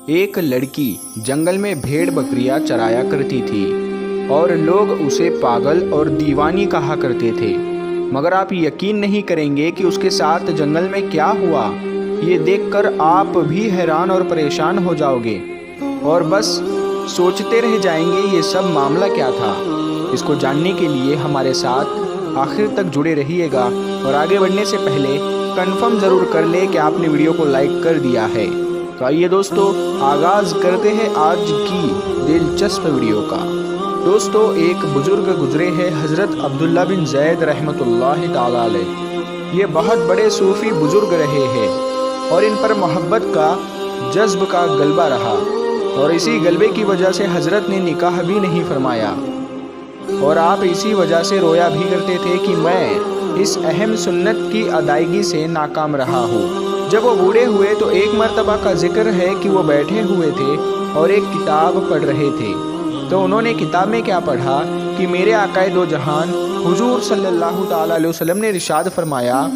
ایک لڑکی جنگل میں بھیڑ بکریاں چرایا کرتی تھی اور لوگ اسے پاگل اور دیوانی کہا کرتے تھے، مگر آپ یقین نہیں کریں گے کہ اس کے ساتھ جنگل میں کیا ہوا۔ یہ دیکھ کر آپ بھی حیران اور پریشان ہو جاؤ گے اور بس سوچتے رہ جائیں گے یہ سب معاملہ کیا تھا۔ اس کو جاننے کے لیے ہمارے ساتھ آخر تک جڑے رہیے گا، اور آگے بڑھنے سے پہلے کنفرم ضرور کر لیں کہ آپ نے ویڈیو کو لائک کر دیا ہے۔ تو آئیے دوستو، آغاز کرتے ہیں آج کی دلچسپ ویڈیو کا۔ دوستو، ایک بزرگ گزرے ہیں حضرت عبداللہ بن زید رحمۃ اللہ تعالی علیہ۔ یہ بہت بڑے صوفی بزرگ رہے ہیں اور ان پر محبت کا جذب کا غلبہ رہا، اور اسی غلبے کی وجہ سے حضرت نے نکاح بھی نہیں فرمایا، اور آپ اسی وجہ سے رویا بھی کرتے تھے کہ میں اس اہم سنت کی ادائیگی سے ناکام رہا ہوں۔ جب وہ بوڑھے ہوئے تو ایک مرتبہ کا ذکر ہے کہ وہ بیٹھے ہوئے تھے اور ایک کتاب پڑھ رہے تھے، تو انہوں نے کتاب میں کیا پڑھا کہ میرے آقائے دو جہان حضور صلی اللہ تعالیٰ علیہ وسلم نے ارشاد فرمایا،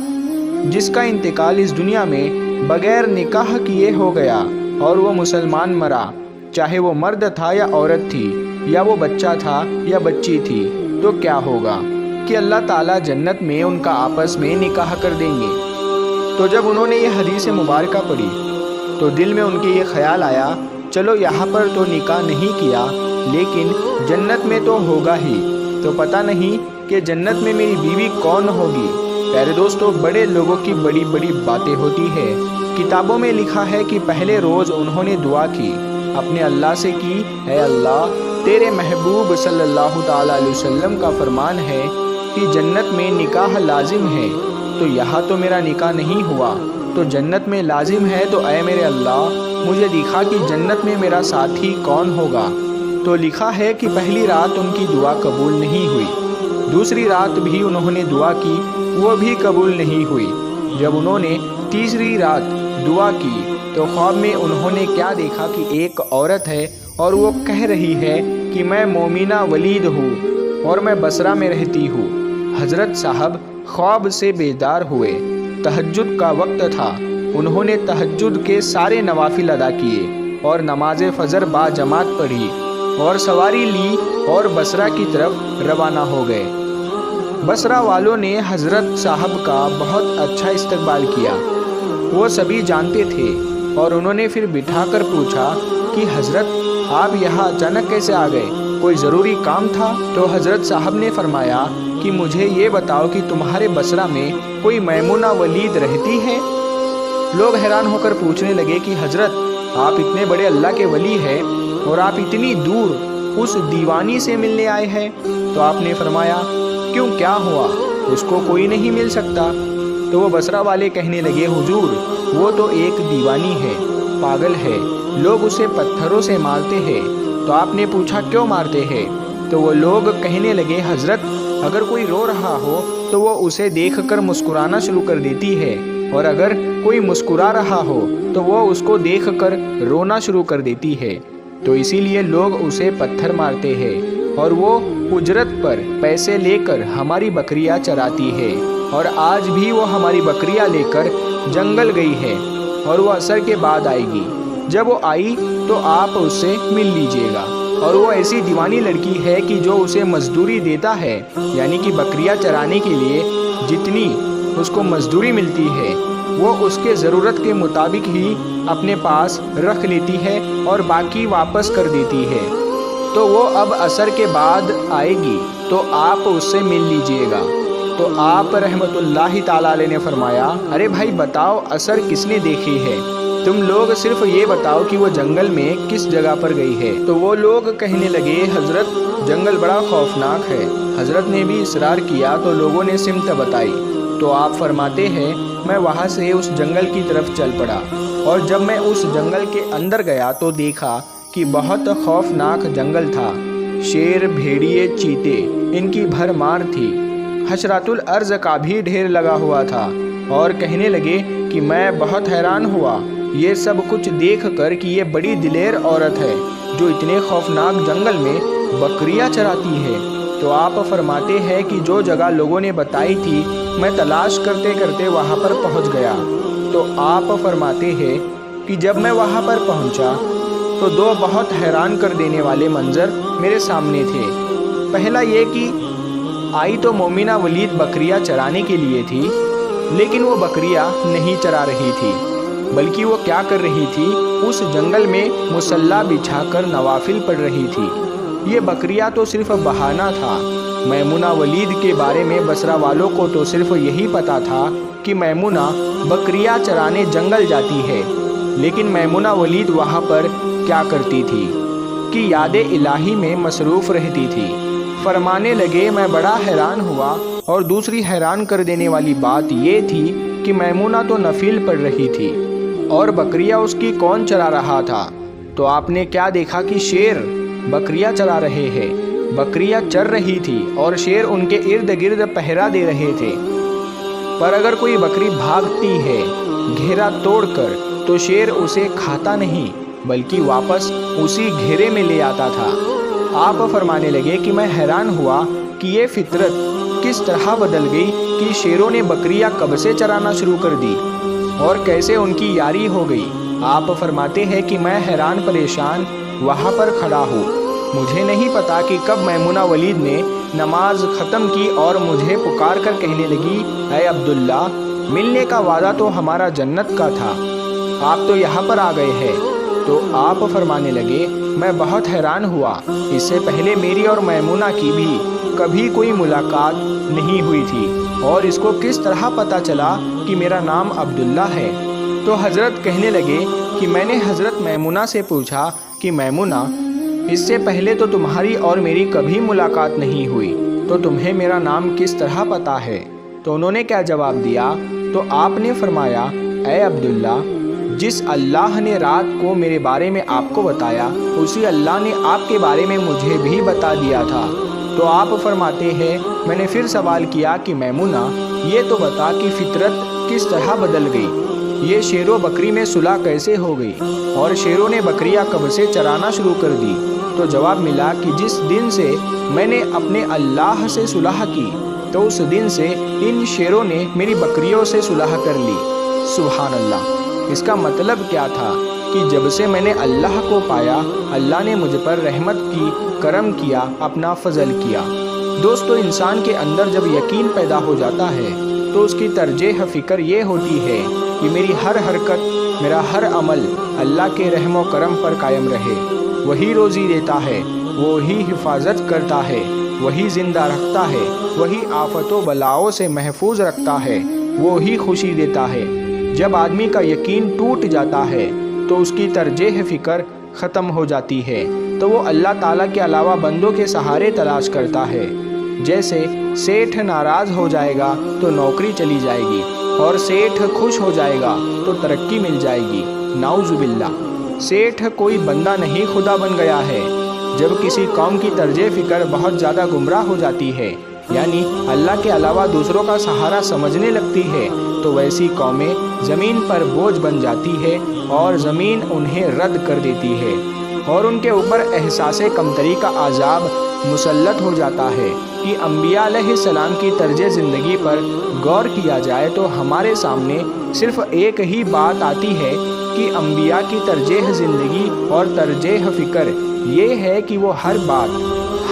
جس کا انتقال اس دنیا میں بغیر نکاح کیے ہو گیا اور وہ مسلمان مرا، چاہے وہ مرد تھا یا عورت تھی، یا وہ بچہ تھا یا بچی تھی، تو کیا ہوگا کہ اللہ تعالیٰ جنت میں ان کا آپس میں نکاح کر دیں گے۔ تو جب انہوں نے یہ حدیث مبارکہ پڑھی تو دل میں ان کے یہ خیال آیا، چلو یہاں پر تو نکاح نہیں کیا، لیکن جنت میں تو ہوگا ہی، تو پتہ نہیں کہ جنت میں میری بیوی کون ہوگی۔ پیارے دوستو، بڑے لوگوں کی بڑی بڑی باتیں ہوتی ہے۔ کتابوں میں لکھا ہے کہ پہلے روز انہوں نے دعا کی، اپنے اللہ سے کی، اے اللہ، تیرے محبوب صلی اللہ تعالیٰ علیہ وسلم کا فرمان ہے کہ جنت میں نکاح لازم ہے، تو یہاں تو میرا نکاح نہیں ہوا، تو جنت میں لازم ہے، تو اے میرے اللہ مجھے دکھا کہ جنت میں میرا ساتھی کون ہوگا۔ تو لکھا ہے کہ پہلی رات ان کی دعا قبول نہیں ہوئی، دوسری رات بھی انہوں نے دعا کی، وہ بھی قبول نہیں ہوئی۔ جب انہوں نے تیسری رات دعا کی تو خواب میں انہوں نے کیا دیکھا کہ ایک عورت ہے اور وہ کہہ رہی ہے کہ میں مومنہ ولید ہوں اور میں بصرہ میں رہتی ہوں۔ حضرت صاحب خواب سے بیدار ہوئے، تہجد کا وقت تھا، انہوں نے تہجد کے سارے نوافل ادا کیے اور نماز فجر با جماعت پڑھی اور سواری لی اور بصرہ کی طرف روانہ ہو گئے۔ بصرہ والوں نے حضرت صاحب کا بہت اچھا استقبال کیا، وہ سبھی جانتے تھے، اور انہوں نے پھر بٹھا کر پوچھا کہ حضرت آپ یہاں اچانک کیسے آ گئے، کوئی ضروری کام تھا؟ تو حضرت صاحب نے فرمایا کہ مجھے یہ بتاؤ کہ تمہارے بصرہ میں کوئی میمونہ ولید رہتی ہے؟ لوگ حیران ہو کر پوچھنے لگے کہ حضرت آپ اتنے بڑے اللہ کے ولی ہیں اور آپ اتنی دور اس دیوانی سے ملنے آئے ہیں؟ تو آپ نے فرمایا کیوں، کیا ہوا، اس کو کوئی نہیں مل سکتا؟ تو وہ بصرہ والے کہنے لگے، حضور وہ تو ایک دیوانی ہے، پاگل ہے، لوگ اسے پتھروں سے مارتے ہیں۔ تو آپ نے پوچھا کیوں مارتے ہیں؟ تو وہ لوگ کہنے لگے، حضرت اگر کوئی رو رہا ہو تو وہ اسے دیکھ کر مسکرانا شروع کر دیتی ہے، اور اگر کوئی مسکرا رہا ہو تو وہ اس کو دیکھ کر رونا شروع کر دیتی ہے، تو اسی لیے لوگ اسے پتھر مارتے ہیں، اور وہ اجرت پر پیسے لے کر ہماری بکریاں چراتی ہے، اور آج بھی وہ ہماری بکریاں لے کر جنگل گئی ہے، اور وہ عصر کے بعد آئے گی۔ جب وہ آئی تو آپ اس سے مل لیجئے گا، اور وہ ایسی دیوانی لڑکی ہے کہ جو اسے مزدوری دیتا ہے، یعنی کہ بکریاں چرانے کے لیے جتنی اس کو مزدوری ملتی ہے وہ اس کے ضرورت کے مطابق ہی اپنے پاس رکھ لیتی ہے اور باقی واپس کر دیتی ہے۔ تو وہ اب عصر کے بعد آئے گی، تو آپ اس سے مل لیجئے گا۔ تو آپ رحمت اللہ تعالیٰ علیہ نے فرمایا، ارے بھائی بتاؤ عصر کس نے دیکھی ہے؟ تم لوگ صرف یہ بتاؤ کہ وہ جنگل میں کس جگہ پر گئی ہے۔ تو وہ لوگ کہنے لگے، حضرت جنگل بڑا خوفناک ہے۔ حضرت نے بھی اصرار کیا تو لوگوں نے سمت بتائی، تو آپ فرماتے ہیں میں وہاں سے اس جنگل کی طرف چل پڑا، اور جب میں اس جنگل کے اندر گیا تو دیکھا کہ بہت خوفناک جنگل تھا، شیر، بھیڑیے، چیتے ان کی بھرمار تھی، حشرات الارض کا بھی ڈھیر لگا ہوا تھا، اور کہنے لگے کہ میں بہت حیران ہوا یہ سب کچھ دیکھ کر کہ یہ بڑی دلیر عورت ہے جو اتنے خوفناک جنگل میں بکریاں چراتی ہے۔ تو آپ فرماتے ہیں کہ جو جگہ لوگوں نے بتائی تھی میں تلاش کرتے کرتے وہاں پر پہنچ گیا۔ تو آپ فرماتے ہیں کہ جب میں وہاں پر پہنچا تو دو بہت حیران کر دینے والے منظر میرے سامنے تھے۔ پہلا یہ کہ آئی تو مومنہ ولید بکریاں چرانے کے لیے تھی، لیکن وہ بکریاں نہیں چرا رہی تھی، بلکہ وہ کیا کر رہی تھی، اس جنگل میں مصلی بچھا کر نوافل پڑھ رہی تھی۔ یہ بکریاں تو صرف بہانہ تھا۔ میمونہ ولید کے بارے میں بصرہ والوں کو تو صرف یہی پتا تھا کہ میمونہ بکریاں چرانے جنگل جاتی ہے، لیکن میمونہ ولید وہاں پر کیا کرتی تھی کہ یاد الہی میں مصروف رہتی تھی۔ فرمانے لگے، میں بڑا حیران ہوا، اور دوسری حیران کر دینے والی بات یہ تھی کہ میمونہ تو نفل پڑھ رہی تھی اور بکریاں اس کی کون چرا رہا تھا؟ تو آپ نے کیا دیکھا کہ شیر بکریاں چرا رہے ہیں۔ بکریاں چر رہی تھی اور شیر ان کے ارد گرد پہرا دے رہے تھے، پر اگر کوئی بکری بھاگتی ہے گھیرا توڑ کر تو شیر اسے کھاتا نہیں بلکہ واپس اسی گھیرے میں لے آتا تھا۔ آپ فرمانے لگے کہ میں حیران ہوا کہ یہ فطرت کس طرح بدل گئی کہ شیروں نے بکریاں کب سے چرانا شروع کر دی اور کیسے ان کی یاری ہو گئی۔ آپ فرماتے ہیں کہ میں حیران پریشان وہاں پر کھڑا ہوں۔ مجھے نہیں پتا کہ کب میمونہ ولید نے نماز ختم کی اور مجھے پکار کر کہنے لگی، اے عبداللہ، ملنے کا وعدہ تو ہمارا جنت کا تھا، آپ تو یہاں پر آ گئے ہیں۔ تو آپ فرمانے لگے، میں بہت حیران ہوا، اس سے پہلے میری اور میمونہ کی بھی کبھی کوئی ملاقات نہیں ہوئی تھی، اور اس کو کس طرح پتا چلا کہ میرا نام عبداللہ ہے؟ تو حضرت کہنے لگے کہ میں نے حضرت میمونہ سے پوچھا کہ میمونہ، اس سے پہلے تو تمہاری اور میری کبھی ملاقات نہیں ہوئی، تو تمہیں میرا نام کس طرح پتا ہے؟ تو انہوں نے کیا جواب دیا؟ تو آپ نے فرمایا، اے عبداللہ، جس اللہ نے رات کو میرے بارے میں آپ کو بتایا، اسی اللہ نے آپ کے بارے میں مجھے بھی بتا دیا تھا۔ تو آپ فرماتے ہیں، میں نے پھر سوال کیا کہ میمونہ، یہ تو بتا کہ فطرت کس طرح بدل گئی، یہ شیر و بکری میں صلح کیسے ہو گئی، اور شیروں نے بکریاں کب سے چرانا شروع کر دی؟ تو جواب ملا کہ جس دن سے میں نے اپنے اللہ سے صلح کی، تو اس دن سے ان شیروں نے میری بکریوں سے صلح کر لی۔ سبحان اللہ! اس کا مطلب کیا تھا کہ جب سے میں نے اللہ کو پایا، اللہ نے مجھ پر رحمت کی، کرم کیا، اپنا فضل کیا۔ دوستو، انسان کے اندر جب یقین پیدا ہو جاتا ہے تو اس کی ترجیح فکر یہ ہوتی ہے کہ میری ہر حرکت، میرا ہر عمل اللہ کے رحم و کرم پر قائم رہے۔ وہی روزی دیتا ہے، وہی حفاظت کرتا ہے، وہی زندہ رکھتا ہے، وہی آفت و بلاؤں سے محفوظ رکھتا ہے، وہی خوشی دیتا ہے۔ جب آدمی کا یقین ٹوٹ جاتا ہے تو اس کی ترجیح فکر ختم ہو جاتی ہے، تو وہ اللہ تعالیٰ کے علاوہ بندوں کے سہارے تلاش کرتا ہے۔ جیسے سیٹھ ناراض ہو جائے گا تو نوکری چلی جائے گی، اور سیٹھ خوش ہو جائے گا تو ترقی مل جائے گی۔ نعوذ باللہ! سیٹھ کوئی بندہ نہیں، خدا بن گیا ہے۔ جب کسی قوم کی ترجیح فکر بہت زیادہ گمراہ ہو جاتی ہے، یعنی اللہ کے علاوہ دوسروں کا سہارا سمجھنے لگتی ہے، تو ویسی قومیں زمین پر بوجھ بن جاتی ہے اور زمین انہیں رد کر دیتی ہے، اور ان کے اوپر احساس کمتری کا عذاب مسلط ہو جاتا ہے۔ کہ انبیاء علیہ السلام کی طرز زندگی پر غور کیا جائے تو ہمارے سامنے صرف ایک ہی بات آتی ہے کہ انبیاء کی ترجیح زندگی اور ترجیح فکر یہ ہے کہ وہ ہر بات،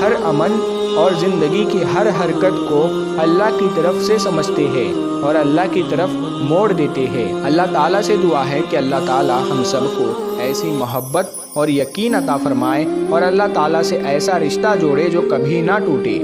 ہر عمل اور زندگی کی ہر حرکت کو اللہ کی طرف سے سمجھتے ہیں اور اللہ کی طرف موڑ دیتے ہیں۔ اللہ تعالیٰ سے دعا ہے کہ اللہ تعالیٰ ہم سب کو ایسی محبت اور یقین عطا فرمائے اور اللہ تعالیٰ سے ایسا رشتہ جوڑے جو کبھی نہ ٹوٹے،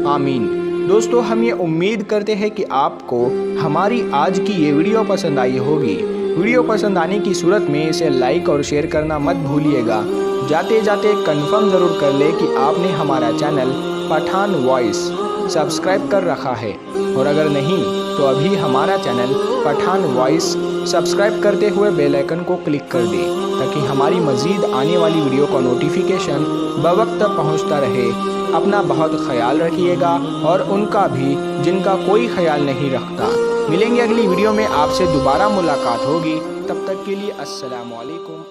آمین۔ دوستو، ہم یہ امید کرتے ہیں کہ آپ کو ہماری آج کی یہ ویڈیو پسند آئی ہوگی۔ ویڈیو پسند آنے کی صورت میں اسے لائک اور شیئر کرنا مت بھولیے گا۔ جاتے جاتے کنفرم ضرور کر لیں کہ آپ نے ہمارا چینل پٹھان وائس سبسکرائب کر رکھا ہے، اور اگر نہیں تو ابھی ہمارا چینل پٹھان وائس سبسکرائب کرتے ہوئے بیل آئیکن کو کلک کر دیں تاکہ ہماری مزید آنے والی ویڈیو کا نوٹیفیکیشن بوقت پہنچتا رہے۔ اپنا بہت خیال رکھیے گا اور ان کا بھی جن کا کوئی خیال نہیں رکھتا۔ ملیں گے اگلی ویڈیو میں، آپ سے دوبارہ ملاقات ہوگی۔ تب تک کے لیے السلام علیکم۔